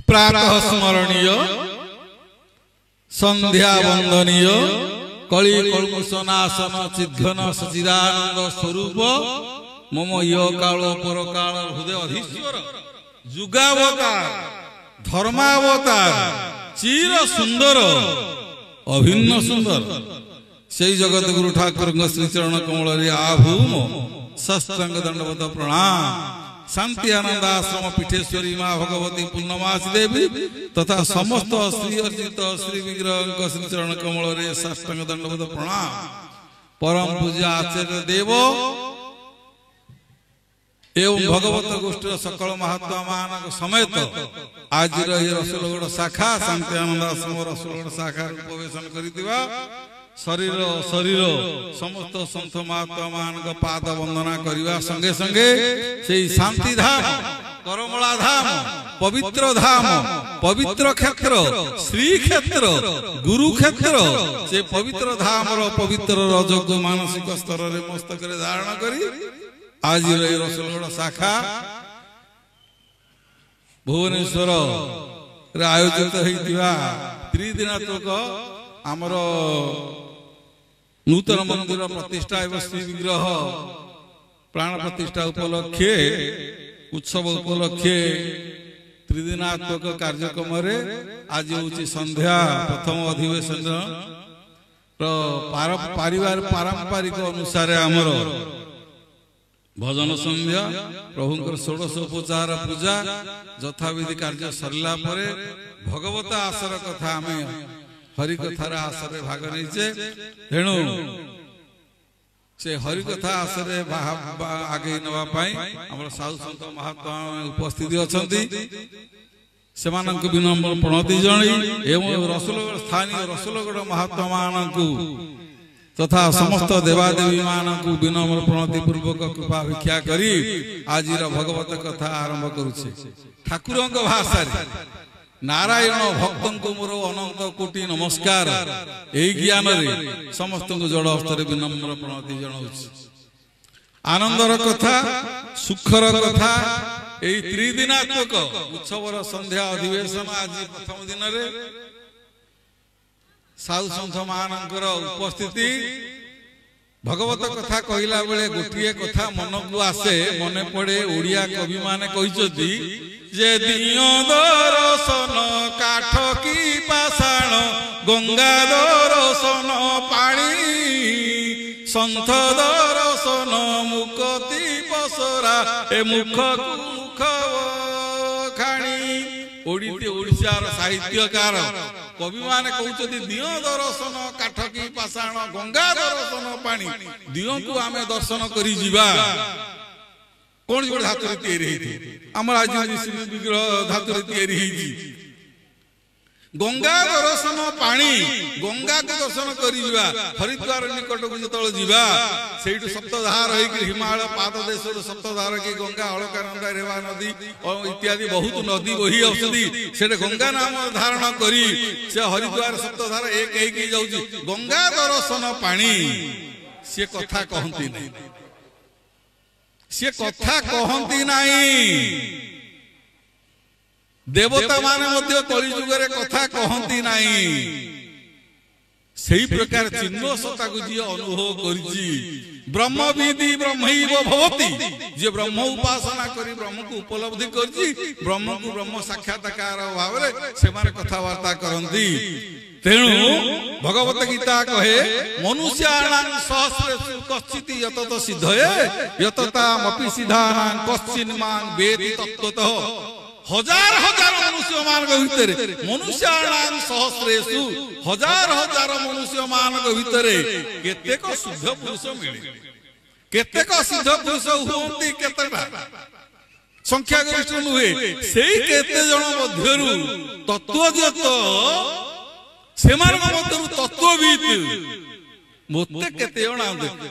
प्रातः स्मरणीय संध्या वंदनीय कली कल्मुषनाशन चिद्घन सचिदानंद स्वरूप मम यो काल पर काल हृदय अधीश्वर जुगावतार धर्मावतार चिर सुंदर अभिन्न सुंदर से जगत गुरु ठाकुर श्रीचरण कमल आभूम सष्टांग दंडवत प्रणाम शांति आनंद आश्रम पीठेश्वरी माँ भगवती पूर्णमासी देवी तथा समस्त श्री अर्जित श्री विग्रह श्रीचरण कमल साष्टांग दंडवत प्रणाम परम पूज्य आचार्य देव एवं भगवत गोष्ठी सकल महात्मा मान समेत आज रसुलगढ़ शाखा शांति आनंद आश्रम रसुलगढ़ शाखा उपवेशन करितिबा शरीर शरीर समस्त संत महात्मा मान पाद वंदना करने संगे संगे से शांति धाम करमला धाम पवित्र क्षेत्र श्री क्षेत्र गुरु क्षेत्र से पवित्र धाम पवित्र रजोग मानसिक स्तर रे मस्तक रे धारण करी आज रसुलगढ़ शाखा भुवनेश्वर रे आयोजित होइतिबा त्रिदिनात्मक आमर नूतन मंदिर प्रतिष्ठा एवं श्री विग्रह प्राण प्रतिष्ठा उपलक्षे उत्सव उपलक्षे त्रिदिनात्मक कार्यक्रम आज हूँ संध्या प्रथम अधिवेशन पारंपरिक अनुसार आमर भजन संध्या प्रभुंकर षोडशोपचार पूजा यथाविधि कार्य सरला परे भगवत आसर कथा आम हरिकथार आसरे भाग नहीं तेणु से हरिकथा आसरे आगे नापी आम साधु सत महात्मा उपस्थित अच्छा से विनम्र प्रणति जन एवं रसुलगढ़ स्थानीय रसुलगढ़ महात्मा मान तथा समस्त देवादेवी मान विनम्र प्रणति पूर्वक कृपा भिक्षा करी आज भगवत कथा आरंभ करुचे ठाकुर भाषा नारायण भक्त को मोर अनंत कोटि नमस्कार यही ज्ञान रे समस्त जड़ स्तर विनम्र प्रणति जनाऊँ आनंदर कथा सुखर कथा यही त्रिदिनात्मक उत्सवर संध्या अधिवेशन आज प्रथम दिन रे साधु सन्थ मानकर उपस्थिति भगवत कथा कहला बेले गोटे कथा मन को आसे मन पड़े ओडिया कवि माने कहिसथि जे दियो दर्शन काठ की पाषाण गंगा दर्शन पानी संथ दर्शन मुक्ति पसरा ए मुख मुख खाणी ओडिते ओडिशार साहित्यकार कवि माने कहते दियो दर्शन काठ की पाषाण गंगा दर्शन पानी दियो को आम दर्शन करी जीवा कौन गोटे धातु या आज विग्रह धातु गंगा दर्शन पानी गंगा को दर्शन करा हरिद्वार निकट को जो जीवा से सप्तधार हिमालय पाद देश सप्तधार की गंगा अलकानंदा रेवा नदी और इत्यादि बहुत नदी बही आसुदी से गंगा नाम धारण करी से हरिद्वार सप्तधार एक जाऊँ गंगा दर्शन पानी सी कथा कहती नहीं सी कथा कहती नहीं देवता माने मध्य कली जुगरे कथा कहती नहीं सही प्रकार चिन्ह सत्ता को जी अनुभव करिछि ब्रह्म विधि ब्रह्मैव भवति जे ब्रह्म उपासना करी ब्रह्म को उपलब्धि करछि ब्रह्म को ब्रह्म साक्षात्कार भाव रे से माने कथा वार्ता करंती तेणु भगवत गीता कहे मनुष्याणां सहस्रेषु कश्चित् यतत सिद्धये यततामपि सिद्धानां कश्चिन्मां वेति तत्त्वतः हजार हजार मनुष्य मान भितर मनुष्याणां सहस्रेषु हजार हजार मनुष्य मान भितर केतेक शुद्ध पुरुष मिले केतेक सिद्ध पुरुष हुंती केतेटा संख्या गरिष्ठ नुहे सेई केते जण मध्यरु तत्वज्ञ से तत्वविद मते केते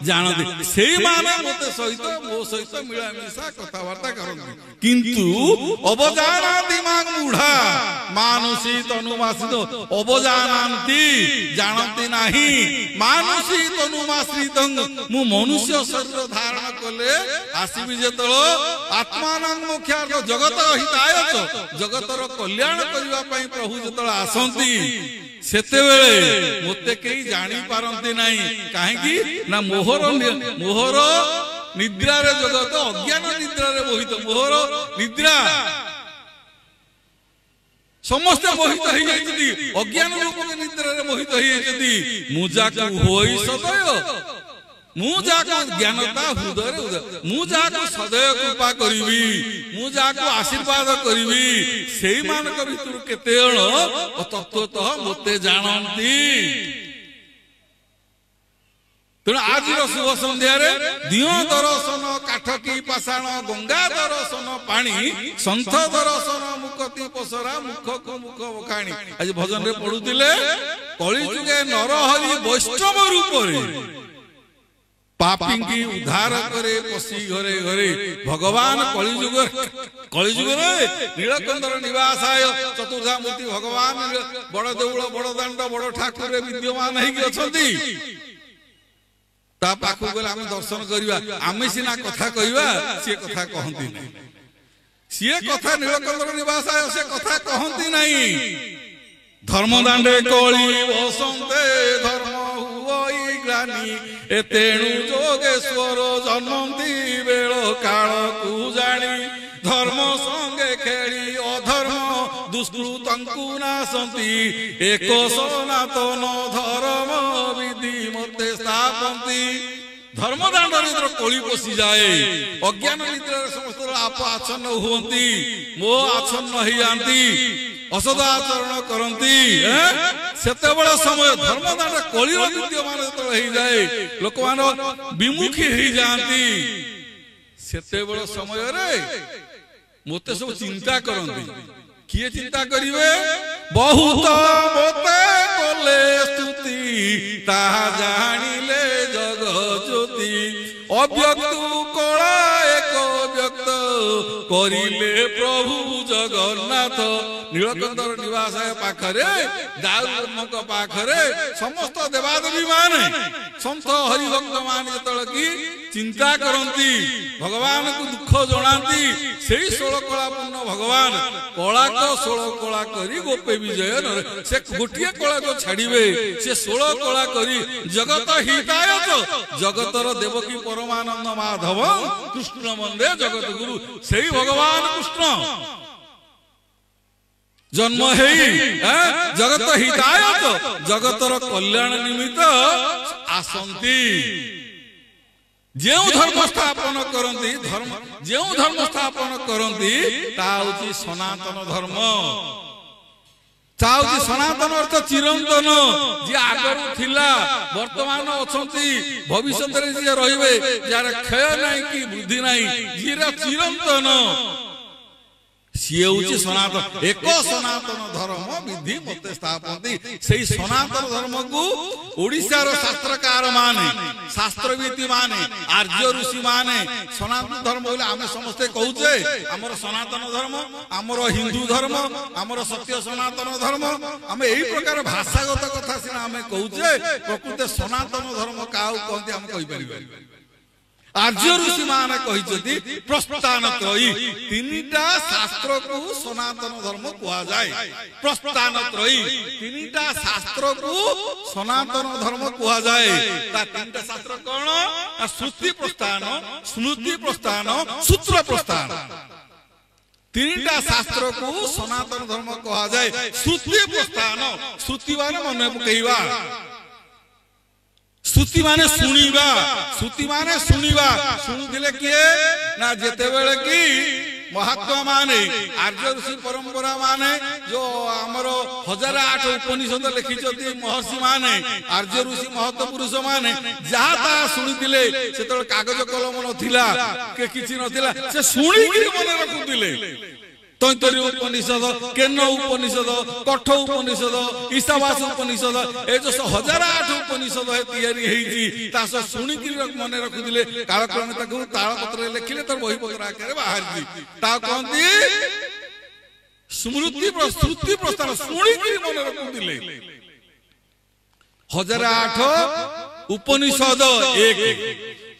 जानते से मते सहित मो सहित मिलामिशा कथबार्ता करते किंतु अवजाना दिमाग मूढ़ा ମାନୁଷୀ ତନୁମାଶ୍ରିତ ଅବଜାନାନ୍ତି ଜାଣନ୍ତି ନାହିଁ ମାନୁଷୀ ତନୁମାଶ୍ରିତ ମୁଁ ମନୁଷ୍ୟ ଶରୀର ଧାରଣ କଲେ ଆସିବି ଯେତେବେଳେ ଆତ୍ମାନଂ ମୁଖ୍ୟାର୍ଥ ଜଗତ ହିତାୟ ଜଗତର କଲ୍ୟାଣ କରିବା ପାଇଁ ପ୍ରଭୁ ଯେତେବେଳେ ଆସନ୍ତି ସେତେବେଳେ ମୋତେ କେହି ଜାଣି ପାରନ୍ତି ନାହିଁ କାହିଁକି ନା ମୋହର ନିଦ୍ରାରେ ଜଗତ ଅଜ୍ଞାନ ନିଦ୍ରାରେ ମୋହିତ ମୋହର ନିଦ୍ରା ସମସ୍ତେ ମୋହିତ ହେଇଯାଇଛନ୍ତି ଅଜ୍ଞାନ ରୂପକ ନିଦ୍ରାରେ ମୋହିତ ହେଇଯାଇଛନ୍ତି ମୁଁ ଯାକୁ ହୋଇ ସଦୟ ମୁଁ ଯାକୁ ଜ୍ଞାନତା ହୃଦୟରେ ମୁଁ ଯାକୁ ସଦୟ କୃପା କରିବି ମୁଁ ଯାକୁ ଆଶୀର୍ବାଦ କରିବି ସେଇମାନଙ୍କ ଭିତରୁ କେତେ ଜଣ ତତ୍ତ୍ୱତଃ ମୋତେ ଜାଣନ୍ତି ତେଣୁ ଆଜିର ଶୁଭ ସନ୍ଧ୍ୟାରେ ଦିଅ ଦର୍ଶନ କାଠକି ପାଷାଣ ଗଙ୍ଗା ଦର୍ଶନ ପାଣି ସନ୍ଥ ଦର୍ଶନ ମୁକତି ପସରା ମୁଖକୁ ମୁଖ ବଖାଣି ଆଜି ଭଜନରେ ପଢୁଥିଲେ କଳିଯୁଗେ ନରହରି ବୈଷ୍ଣବ ରୂପରେ ପାପୀଙ୍କି ଉଦ୍ଧାର करे ପଶି ଘରେ ଘରେ ଭଗବାନ କଳିଯୁଗରେ ନୀଳକଣ୍ଡର ନିବାସାୟ ଚତୁର୍ଦ୍ଧା ମୂର୍ତ୍ତି ଭଗବାନ ବଡ ଦେଉଳ ବଡ ଦାଣ୍ଡ ବଡ ଠାକୁରରେ ବିଦ୍ୟମାନ ହେଇକି ଅଛନ୍ତି ତା ପାଖକୁ ଗଲେ ଆମେ ଦର୍ଶନ କରିବା ଆମେ ସିନା କଥା କହିବା ସିଏ କଥା କହନ୍ତି ନାହିଁ ସିଏ କଥା ନୀଳକଣ୍ଡର ନିବାସାୟ ସେ କଥା କହନ୍ତି ନାହିଁ ଧର୍ମଦାଣ୍ଡେ କଳି ବସନ୍ତେ ଧର୍ମ ହୁଇ ଗ୍ଲାନି ଏତେଣୁ ଯୋଗେଶ୍ୱର ଜନ୍ମନ୍ତି ବେଳ କାଳକୁ ଜାଣି ଧର୍ମ ସଙ୍ଗେ ଖେଳି ଅଧର୍ମ ଦୁଷ୍କୃତଙ୍କୁ ନାଶନ୍ତି ଏକ ସନାତନ ଧର୍ମ ବିଧି ମତେ ସ୍ଥାପନ୍ତି ଧର୍ମଦାଣ୍ଡରେ କଳି ପଶିଯାଏ ଅଜ୍ଞାନ ନିଦ୍ରାରେ ସମସ୍ତ ଆପ ଆଚ୍ଛନ୍ନ ହୁଅନ୍ତି ମୋ ଆଚ୍ଛନ୍ନ ହେଇଯାନ୍ତି ଅସଦ ଆଚରଣ କରନ୍ତି ସେତେବେଳେ ସମୟ ଧର୍ମଦାଣ୍ଡ କଳିର ବିଦ୍ୟମାନ ଯେତେବେଳେ ହେଇଯାଏ ଲୋକମାନେ ବିମୁଖୀ ହେଇଯାଆନ୍ତି ସେତେବେଳେ ସମୟରେ ମୋତେ ସବୁ ଚିନ୍ତା କରନ୍ତି କିଏ ଚିନ୍ତା କରିବେ ବହୁତ ମୋତେ କଲେ ସ୍ତୁତି ତାହା ଜାଣିଲେ ଜଗଜ୍ୟୋତି ଅବ୍ୟକ୍ତ କଳା ଏକ ବ୍ୟକ୍ତ କରିଲେ ପ୍ରଭୁ ଜଗନ୍ନାଥ ନୀଳକଣ୍ଡର ନିବାସାୟ ପାଖରେ ଦାଉଙ୍କ ପାଖରେ ସମସ୍ତ ଦେବାଦେବୀ ମାନେ ସନ୍ଥ ହରିଭକ୍ତ ମାନେ ଯେତେବେଳେ କି ଚିନ୍ତା କରନ୍ତି ଭଗବାନଙ୍କୁ ଦୁଃଖ ଜଣାନ୍ତି ସେଇ 16 କଳାପୂର୍ଣ୍ଣ ଭଗବାନ କଳାକ 16 କଳା କରି ଗୋପେ ବିଜୟ ସେ ଗୋଟିଏ କଳାକୁ ଛାଡିବେ ସେ 16 କଳା କରି ଜଗତ ହିତାୟ ଜଗତର ଦେବକୀ ପରମାନନ୍ଦ ମାଧବ କୃଷ୍ଣ ବନ୍ଦେ ଜଗତ ଗୁରୁ ସେଇ ଭଗବାନ କୃଷ୍ଣ ଜନ୍ମ ହେଇ ଜଗତ ହିତାୟ ଜଗତର କଲ୍ୟାଣ ନିମିତ୍ତ ଆସନ୍ତି ଯେଉଁ ଧର୍ମ ସ୍ଥାପନ କରନ୍ତି ଯେଉଁ ଧର୍ମ ସ୍ଥାପନ କରନ୍ତି ତାହା ହଉଛି ସନାତନ ଧର୍ମ ତାହା ହଉଛି ସନାତନ ଅର୍ଥ ଚିରନ୍ତନ ଯିଏ ଆଗରୁ ଥିଲା ବର୍ତ୍ତମାନ ଅଛନ୍ତି ଭବିଷ୍ୟତରେ ଯିଏ ରହିବେ ଯାହାର କ୍ଷୟ ନାହିଁ କି ବୃଦ୍ଧି ନାହିଁ ଯିଏ ଚିରନ୍ତନ ସିଏ ହଉଛି ସନାତନ ଏକ ସନାତନ ଧର୍ମ ବିଧି ମତେ ସ୍ଥାପନ୍ତି ସେଇ ସନାତନ ଧର୍ମକୁ ଓଡ଼ିଶାର ଶାସ୍ତ୍ରକାର ମାନେ ଶାସ୍ତ୍ରବିତି ମାନେ ଆର୍ଯ୍ୟ ଋଷି ମାନେ ସନାତନ ଧର୍ମ ବୋଲି ଆମେ ସମସ୍ତେ କହୁଛେ ଆମର ସନାତନ ଧର୍ମ ଆମର ହିନ୍ଦୁ ଧର୍ମ ଆମର ସତ୍ୟ ସନାତନ ଧର୍ମ ଆମେ ଏଇ ପ୍ରକାର ଭାଷାଗତ କଥା ସିନା ଆମେ କହୁଛେ ପ୍ରକୃତ ସନାତନ ଧର୍ମ କାହାକୁ କହନ୍ତି ଆମେ କହିପାରିବା आर्य ऋषि माने कहिसथि प्रस्थान त्रयी तीनटा शास्त्र को सनातन धर्म कहा जाए प्रस्थान त्रयी तीनटा शास्त्र को सनातन धर्म कहा जाए ता तीनटा शास्त्र कोन श्रुति प्रस्थान स्मृति प्रस्थान सूत्र प्रस्थान तीनटा शास्त्र को सनातन धर्म कहा जाए श्रुति प्रस्थान श्रुति माने मन कहवा श्रुति माने सुनिबा शुणुले किए ना जेते बेले की महात्मा माने आर्य ऋषि परंपरा माने जो आमर 1008 उपनिषद लिखिछथि महर्षि माने आर्य ऋषि महत पुरुष माने जहा ता सुनिथिले सेतळ कागज कलम नथिला के किछि नथिला से सुनी कि मन रखुथिले तैतरी उपनिषद केन उपनिषद कठ उपनिषद ईशावास उपनिषद ए जो 1008 उपनिषद तैयारी हेछि तास सुनी कि मन रखुथिले कालक्रमे ताकू ताळपत्र लिखिले तर बही पत्र आकारे बाहर दी ता कहंती स्मृति श्रुति प्रस्थान शुणिक मन रखुले 1008 उपनिषद 1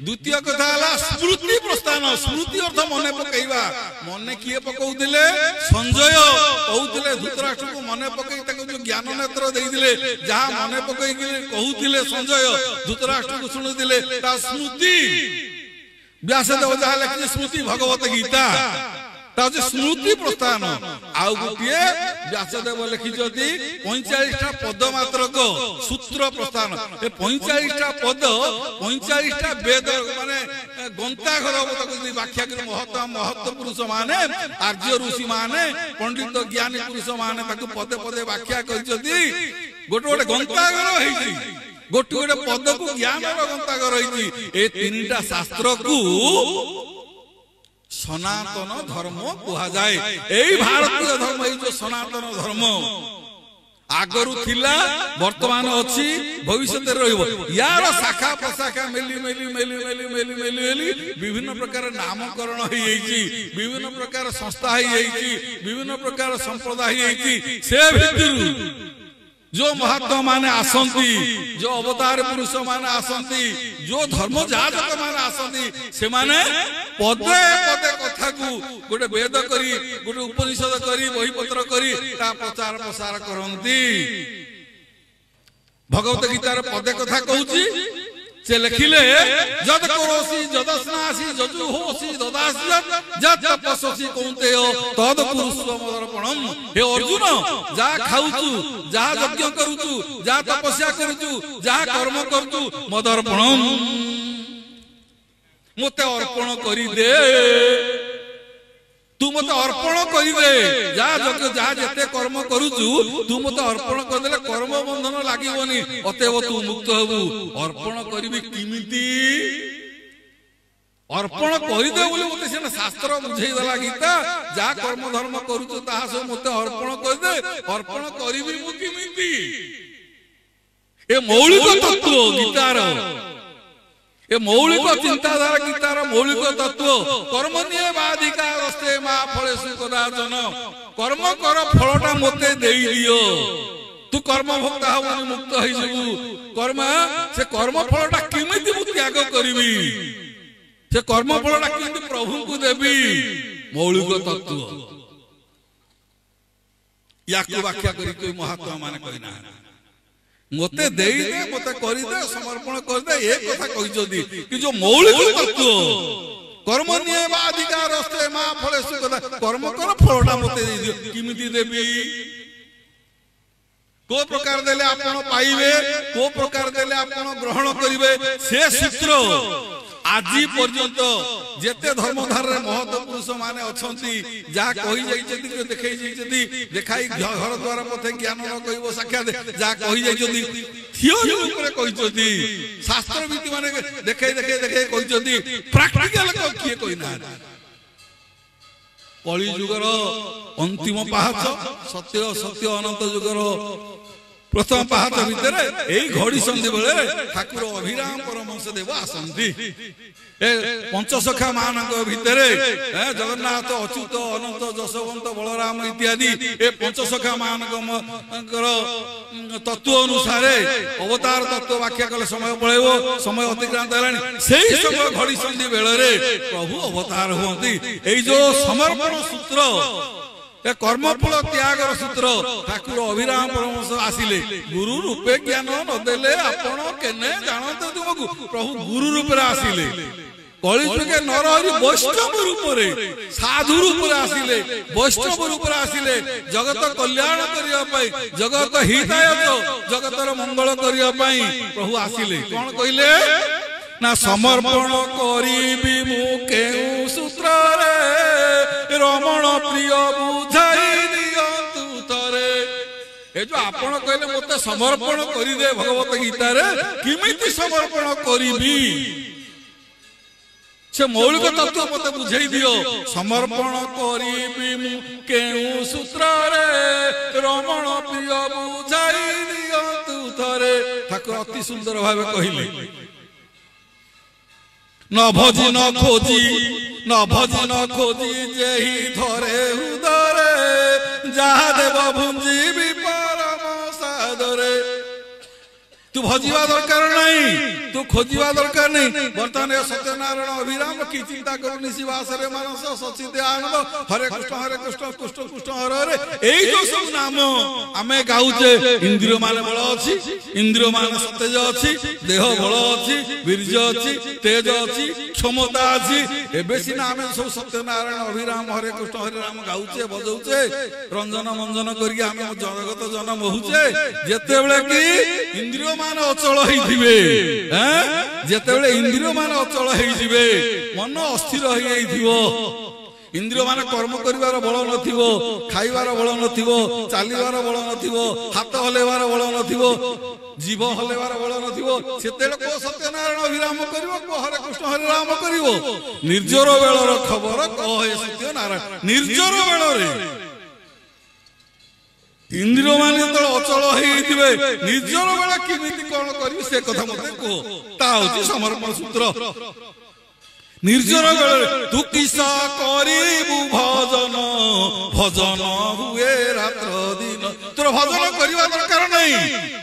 द्वितीय कथा स्मृति प्रस्थान स्मृति अर्थ मन पकईवा मन किए पकाउतिले संजय कहउतिले धृतराष्ट्र को मन पकई ताको जो ज्ञान नेत्र देइदिले जहा मन पकई कहउतिले संजय धृतराष्ट्र को सुनुतिले ता स्मृति व्यासदेव जहा लिखि स्मृति भगवत गीता ता जे स्मृति प्रस्थान आउ गुटिए व्यासदेव लिखिजति 45टा पद मात्र को सूत्र प्रस्थान ए 45टा पद 45टा वेद माने गंता घर व्याख्या कर महत्व पुरुष माने आर्य ऋषि माने पंडित ज्ञानी पुरुष माने ताको पदे पदे व्याख्या करजति गोटे गोटे गंता घर होईछि गोटे गोटे पद को ज्ञान रो गंता घर होईछि ए तीनटा शास्त्र को सनातन धर्म कहा जाए एई भारतीय धर्म जो सनातन धर्म आगरु थिला वर्तमान अछि भविष्य रहिबो यार शाखा प्रशाखा मेली मेली मेली मेली मेली मेली मेली विभिन्न प्रकार नामकरण होई छी विभिन्न प्रकार संस्था होई छी विभिन्न प्रकार संप्रदाय होई छी से भितरु जो महात्मा माने आसंती जो अवतार पुरुष माने आसंती जो धर्म जाजक माने आसंती से माने पदे पदे कथा को गोटे वेद करी गोटे उपनिषद करी बही पत्र करी ता प्रचार प्रसार करंती भगवत गीतार पदे कथा कहूची से लिखिले जद करोसी जदस्नासी जजु होसी ददासी जद तपस्सी कौंतेय तद कुरुस्व मदर्पणम हे अर्जुन जा खाउचु जा यज्ञ करूचु जा तपस्या करूचु जा कर्म करूचु मदर्पणम मते अर्पण करी दे तू मते अर्पण करी दे जा यज्ञ जा जते कर्म करूचु तू मते अर्पण कर देले कर्म बंधन लागिवनी अतएव तू मुक्त हबु अर्पण करिबि किमिति अर्पण करि दे बोले मते सेना शास्त्र बुझेई देला गीता जा कर्म धर्म करूचु ताहा सब मते अर्पण कर दे अर्पण करिबि मु किमिति ए मौलिक तत्व गीतार ये मौलिक चिंताधारा गीतार मौलिक तत्व कर्म नियमाधिकारस्ते मा फलेषु कदाचन कर्म कर फलटा मते देई दियो तू कर्म भोक्ता होबनी मुक्त होई जबु कर्म से कर्म फलटा किमिति मु त्याग करबी से कर्म फलटा किमिति प्रभु को देबी मौलिक तत्व याकु व्याख्या करी कोई महात्मा माने कहिना मते देई दे मते करि दे समर्पण कर दे एक कथा कहि जदी कि जो मौलिक तत्व कर्म नियमाधिकारस्ते मा फलेषु कदा कर्म कर फलटा मते दे दियो किमिति देबी को प्रकार देले आपण पाइबे को प्रकार देले आपण ग्रहण करिवे से सूत्र आजी पर्यंत जेते धर्मधार रे महत पुरुष माने अछंती जा कहि जाई जति के देखै जाई जति देखाई घर द्वार पथे ज्ञान न कहिबो साक्षात जा कहि जाई जति थियोरी ऊपर कहि जति शास्त्र विधि माने देखै देखै देखै कहि जति प्रैक्टिकल को किए कहि ना कली युगर अंतिम पाहाच सत्य सत्य अनंत युगर प्रथम पाहाच भितर एई घड़ी संधि बेले ठाकुर अभिराम परमहंस देव आसंती ए पंचसखा मानक भितर जगन्नाथ अच्युत अनंत जशवंत बलराम इत्यादि ए पंचसखा मानकर तत्व अनुसार अवतार तत्व व्याख्या कले समय पळेबो समय अतिक्रांत हेलानी सेही समय घड़ी संधि बेले प्रभु अवतार होती एई जो समर्पण सूत्र ए कर्मफल त्यागर सूत्र ठाकुर अभिराम परमहंस आसिले गुरु रूपे ज्ञान न देले आपण केने जानते तुमको प्रभु गुरु रूपे आसिले कलिजुगे नरहरि वैष्णव रूपरे साधु रूपरे आसिले वैष्णव रूपरे आसिले जगत कल्याण करिया पई जगत हितायत जगतर मंगल करिया पई प्रभु आसिले कोन कहिले ना समर्पण करिबि मु केउ सूत्र रे रमण प्रिय बुझाई दियंतु तरे ए जो आपण कहले मते समर्पण करि दे भगवत गीता रे किमिति समर्पण करिबि से मौलिक तत्व मते बुझाई दियो समर्पण करिबि मु केउ सूत्र रे रमण प्रिय बुझाई दियंतु तरे ठाकुर अति सुंदर भावे कहिले न भजी न खोजी न भजी न खोजी जेहि धरे उदरे ଯାହା ଦେବ ଭୁଞ୍ଜିବି ପରମ ସାଦରେ। तू भजिवा दरकार नहीं, तू खोजिवा दरकार नहीं। बर्तमान सत्यनारायण अभिराम की चिंता करू निशिवास रे मानस सचित आनंद हरे कृष्ण कृष्ण कृष्ण हरे हरे एई जो सब नाम आमे गाउचे। इंद्रिय मान बल अछि, इंद्रिय मान सतेज अछि, देह बल अछि, वीर्य अछि, तेज अछि, क्षमता अछि। एबे सिना आमे सब सत्यनारायण अभिराम हरे कृष्ण हरे राम गाउचे बजौचे रंजन मंजन करी आमे जगत जन्म होउचे। जेते बेले की इंद्रिय मान अचल होइथिबे, जेतेबेले इंद्रिय मान अचल होइथिबे मन अस्थिर होई जाइथिबो। इंद्रिय मान कर्म करिवार बल नथिबो, खाइबार बल नथिबो, चालिबार बल नथिबो, हाथ हलेबार बल नथिबो, जीव हलेबार बल नथिबो। सेतेले को सत्यनारायण अभिराम करिवो, को हरे कृष्ण हरे राम करिवो। निर्जर बेलर खबर कहे सत्यनारायण। निर्जर बेलरे इंद्रिय मान जो अचल होइथिबे निर्जर बेला किमिति कोन करिवि से कथा मते को ता होची समर्पण सूत्र। निर्जर बेला तू किसा करिबु भजन, भजन हुए रात्र दिन। तोर भजन करिवा दरकार नहीं।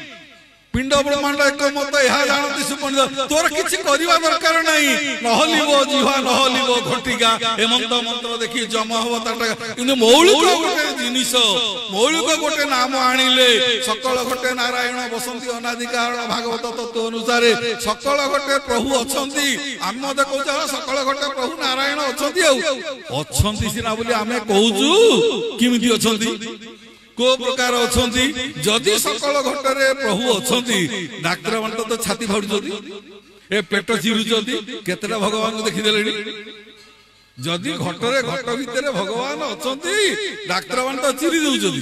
पिंड ब्रह्मांड एक मत यह जानती सुपंड तोर किछि करिवा दरकार नहीं। नहलिबो जिहा नहलिबो घटिका हेमंत मंत्र देखि जम हो ताटा। किंतु मौलिक गोटे जिनिस, मौलिक गोटे नाम आनिले सकल घटे नारायण बसंती अनादि कारण भागवत तत्व अनुसार सकल घटे प्रभु अछंती। आम मते कहू सकल घटे प्रभु नारायण अछंती अछंती सिना बोली आमे कहूजु किमिति अछंती को प्रकार अछंती। जदि सकल घटरे प्रभु अछंती डाक्टर मान तो छाती फाड़ुछंती, ए पेट चिरुछंती, केतेटा भगवान को देखि देलेनी। जदि घटरे घट भितरे भगवान अछंती डाक्टर मान तो चिरी दउछंती।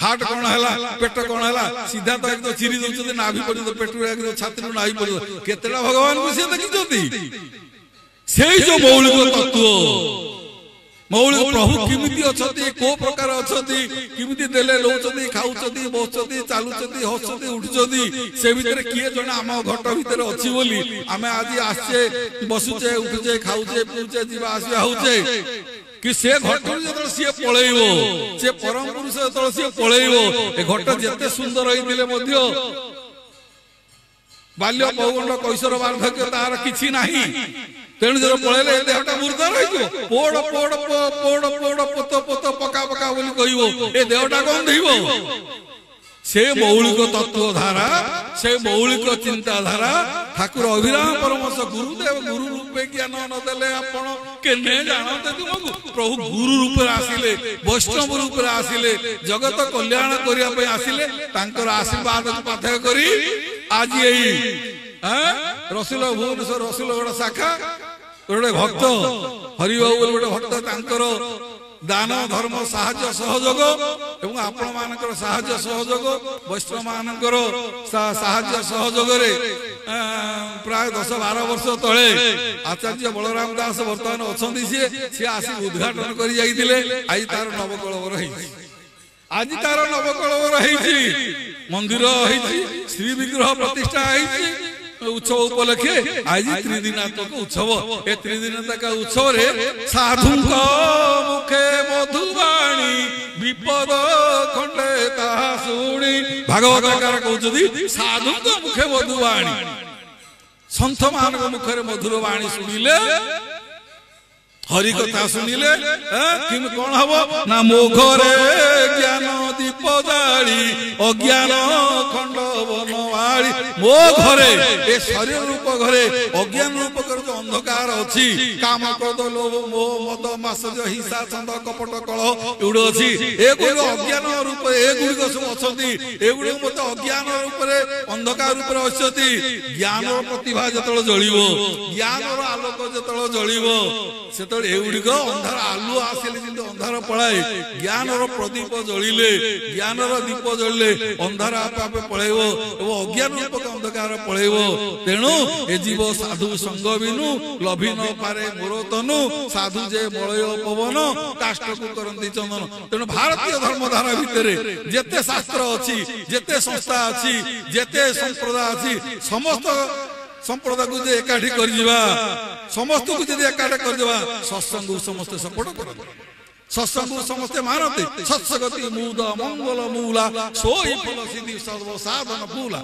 हार्ट कोन हला, पेट कोन हला, सीधा तो एकदम चिरी दउछंती नाभि पर्यंत, पेट एकदम छाती नु नाभि पर्यंत। केतेटा भगवान को से देखिछंती। सेई जो मौलिक तत्व, मौलिक प्रभु किमिति अछंती, को प्रकार अछंती, किमिति देले लौचंती, खाउचंती, बसचंती, चालुचंती, हसचंती, उठुचंती। से भितरे किए जने आम घट भितरे अछि बोली आमे आज आछे बसुचे उठुचे खाउचे पिउचे जीवा आसिया होउचे। कि से घट जतल सिए पळेइबो, से परम पुरुष जतल सिए पळेइबो। ए घट जते सुंदर होइदिले मध्य बाल्य पौगंड कैशोर वार्धक्य तार किछि नाही। तेणु जो पळेले देहटा मुर्दा रहिबो। पोड़ पोड़ पोड़ पोड़ पोत पोत पका पका बोली कहिबो ए देहटा गंधइबो। से मौलिक तत्व धारा, से मौलिक चिंता धारा ठाकुर अभिराम परमहंस गुरुदेव गुरु रूपे ज्ञान न देले आपण केने जानते तुमको। प्रभु गुरु रूपे आसिले, वैष्णव रूपे आसिले, जगत कल्याण करिया पे आसिले। तांकर आशीर्वाद को पाथय करी आज एई रसुल भुवनेश्वर रसुलगढ़ शाखा गोटे भक्त हरिबाबू गोटे भक्त तांकर दान धर्म साहाय्य सहयोग एवं आपण मानकर साहाय्य सहयोग वैष्णव मानकर साहाय्य सहयोग रे प्राय 10-12 वर्ष तले आचार्य बलराम दास वर्तमान अछंती से आसी उद्घाटन करी जाइतिले। आज तार नवकळवर हेछि, आज तार नवकळवर हेछि, मंदिर हेछि, श्री विग्रह प्रतिष्ठा हेछि। उत्सव उपलक्षे आज त्रिदिनात्मक उत्सव। ए त्रिदिनात्मक उत्सव रे साधुंक मुखे मधुबाणी विपद खंडे ताहा शुणी। भागवतकार कहउछथि साधुंक मुखे मधुबाणी, संत मान मुखरे मधुर बाणी शुणिले, हरि कथा शुणिले किम कोन हबो ना मो घरे ज्ञान दीप जाली अज्ञान खंड बनवाली। मो घरे ए शरीर रूप घरे अज्ञान रूप कर जो अंधकार अछि, काम क्रोध लोभ मोह मद मात्सर्य हिंसा छंद कपट कलह एउड अछि। ए गुड अज्ञान रूप ए गुड सब अछंती। ए गुड मत अज्ञान रूप रे अंधकार रूप रे अछंती। ज्ञान प्रतिभा जतळ जळिवो, ज्ञान रो आलोक जतळ जळिवो से एगुड़िक अंधार आलु आसिले अंधार पलाए। ज्ञान प्रदीप जलिले, ज्ञान दीप जलिले अंधार आपे आपे पलैब और अज्ञान रूपक अंधकार पलैब। तेणु ए जीव साधु संग बिनु लभि न पारे मोर तनु, साधु जे मलय पवन काष्ट को करंती चंदन। तेणु भारतीय धर्मधारा भितर जेते शास्त्र अच्छी, जेते संस्था अच्छी, जेते संप्रदाय अच्छी, समस्त संप्रदाय को एकाठी कर समस्त को एकाठी कर सत्संग समस्त सपोर्ट कर। सत्संग समस्ते मानते सत्सगति मूद मंगल मूला सोई फल सिद्धि सर्व साधन मूला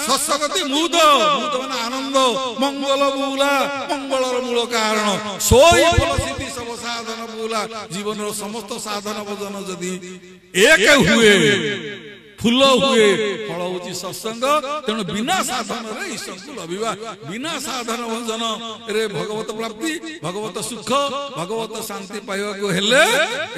सत्सगति मूद मूद माने आनंद मंगल मूला मंगलर मूल कारण सोई फल सिद्धि सर्व साधन मूला जीवन समस्त साधन भजन जदि एक हुए फूल हुए फल होची सत्संग तेणु बिना साधन रे ईश्वर को लभिबा बिना साधन भजन रे भगवत प्राप्ति भगवत सुख भगवत शांति पाइबा को हेले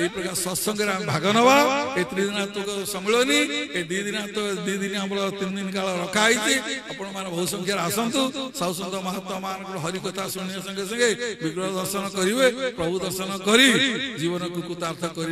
ए प्रकार सत्संग रे भाग नवा ए त्रिदिनात्मक सम्मेलनी ए दी दिन हमर 3 दिन काल रखा आइछि आपण माने बहु संख्या आसंतु साधु संत महात्मा मान हरि कथा सुनिए संगे संगे विग्रह दर्शन करिवे प्रभु दर्शन करी जीवन को कृतार्थ करिवे।